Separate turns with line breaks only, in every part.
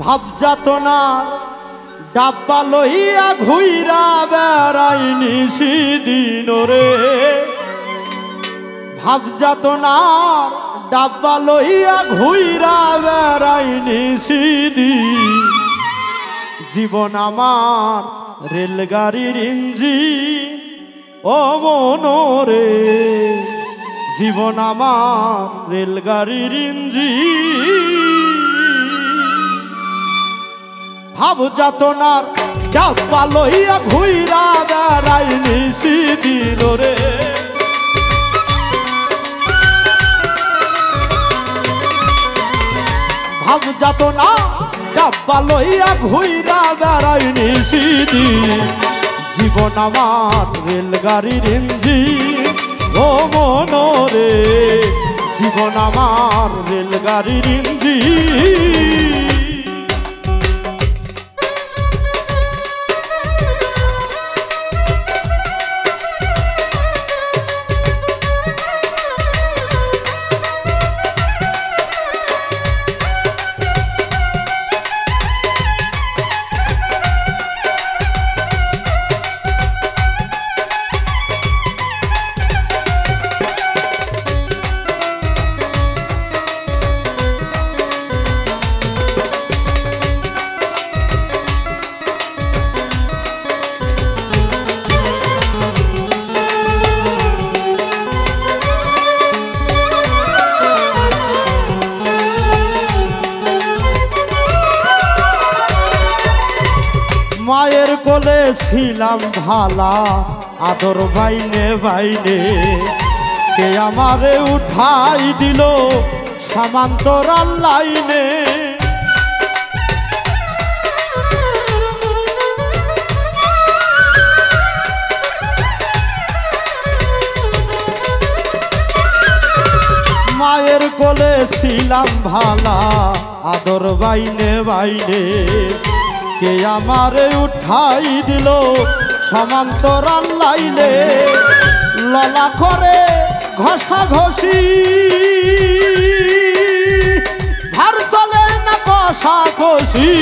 ভাবজাত না ডাব্বা লইয়া ঘুইরা বেড়াই নিশিদিন রে। ভাবজাত না ডাব্বা লইয়া ঘুইরা বেড়াই নিশিদিন। জীবন আমার রেলগাড়ির ইঞ্জিন ও মনরে, জীবন আমার রেলগাড়ির ইঞ্জিন। ভাবজাত না ডাব্বা লইয়া ঘুইরা বেড়াই নিশিদিন রে। ভাবজাত না ডাব্বা লইয়া ঘুইরা বেড়াই নিশিদিন। জীবন আমার রেলগাড়ির ইঞ্জিন ও মনরে, জীবন আমার রেলগাড়ির ইঞ্জিন। মায়ের কোলে ছিলাম ভালা আদর বাইনে বাইনে, কে আমারে উঠাই দিল সমান্তরাল লাইনে। মায়ের কোলে ছিলাম ভালা আদর বাইনে বাইনে, কে আমারে উঠাই দিল সমান্তরাল লাইনে। ললা করে ঘষা ঘষি ভার চলে না কষা ঘষি।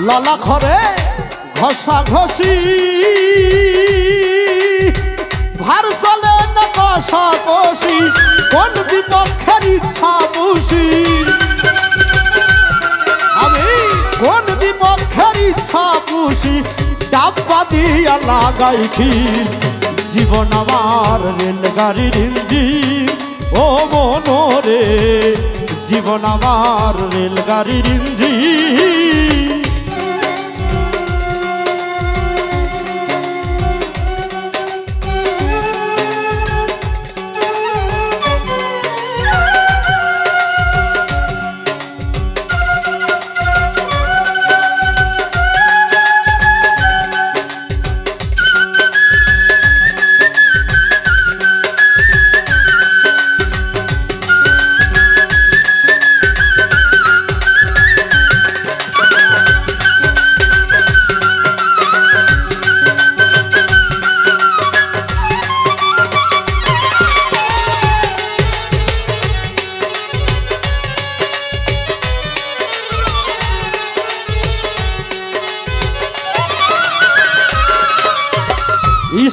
ললা করে ঘষা ঘষি ভার চলে না কষা কষি। কোন বিপক্ষের ইচ্ছা বুঝি আমি, কোন বিপক্ষের ইচ্ছা বুঝি ডাব্বা দিয়া লাগাই কি। জীবন আমার রেলগাড়ির ইঞ্জিন ও মনরে, জীবন আমার রেলগাড়ির ইঞ্জিন।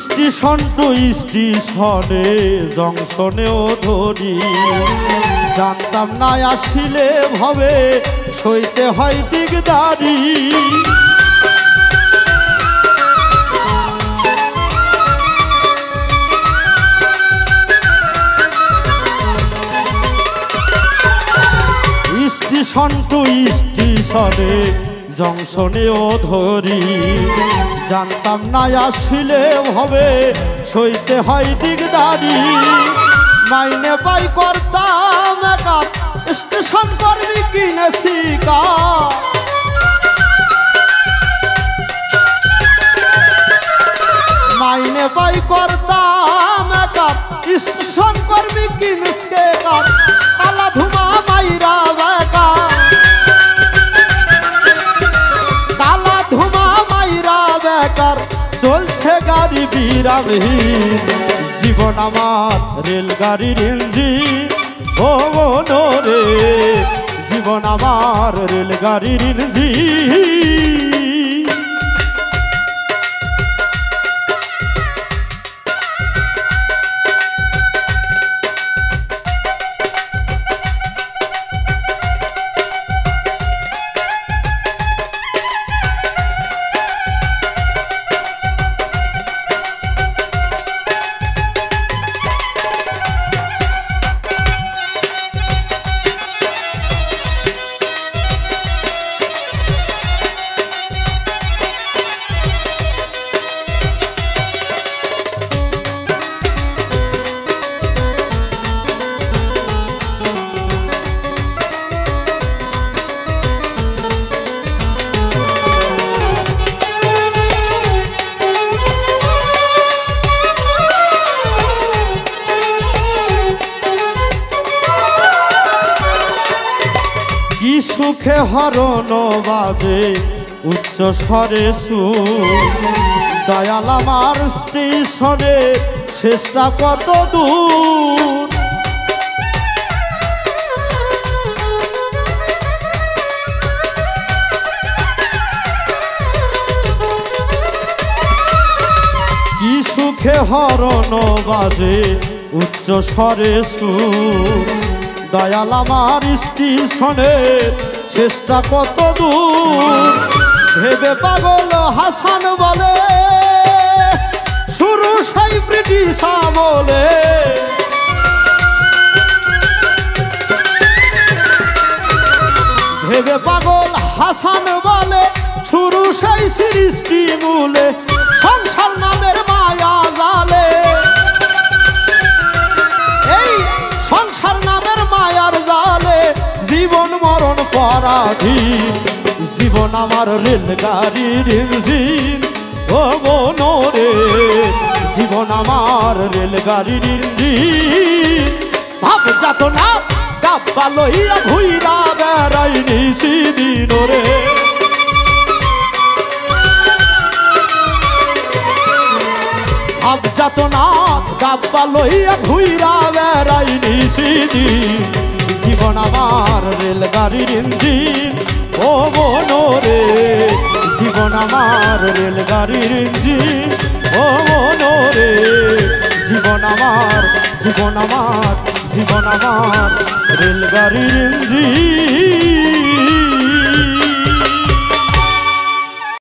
স্টেশন টু স্টেশনে জংশনেও ধরি, জানতাম না আসিলে ভবে সইতে হয় দিগদারি। স্টেশন টু স্টেশনে জংশনেও ধরি, জানতাম না আসিলে হবে সইতে হয় দিগদারি। মাইনে পাই করতাম একা স্টেশন কর্মী কিনেছি কা। মাইনে পাই করতাম একা স্টেশন কর্মী কিনেছে কা। কালা ধুমা মাইরা বেকা, কালা ধুমা মাইরা বেকার চলছে গাড়ি বিরামহীন। জীবন জীবন আমার রেলগাড়ির ইঞ্জিন ও মনরে জীবন আমার রেলগাড়ির ইঞ্জিন সুখে হরণ বাজে উচ্চ স্বরে সুর দয়াল আমার স্টেশনে শেষটা কত দূর কি সুখে হরণ বাজে উচ্চ স্বরে সুর দয়াল আমার স্টেশনে শেষটা কত দূর ভেবে পাগল হাসান বলে শুরু সেই ব্রিটিশ আমলে ভেবে পাগল হাসান বলে শুরু সেই সৃষ্টি মূলে সংসার নামের মায়া জালে এই সংসার নামের মায়ার জালে জীবন মরণ পরাধীন জীবন আমার রেলগাড়ির ইঞ্জিন ও মনরে জীবন আমার রেলগাড়ির ইঞ্জিন ভাব যাত না ডাব্বা লইয়া ঘুইরা বেড়াই নিশিদিন রে ভাব যাত না ডাব্বা লইয়া ঘুইরা বেড়াই নিশিদিন জীবন আমার রেলগাড়ির ইঞ্জিন ও মনরে জীবন আমার রেলগাড়ির ইঞ্জিন ও মনরে জীবন আমার জীবন আমার জীবন আমার রেলগাড়ির ইঞ্জিন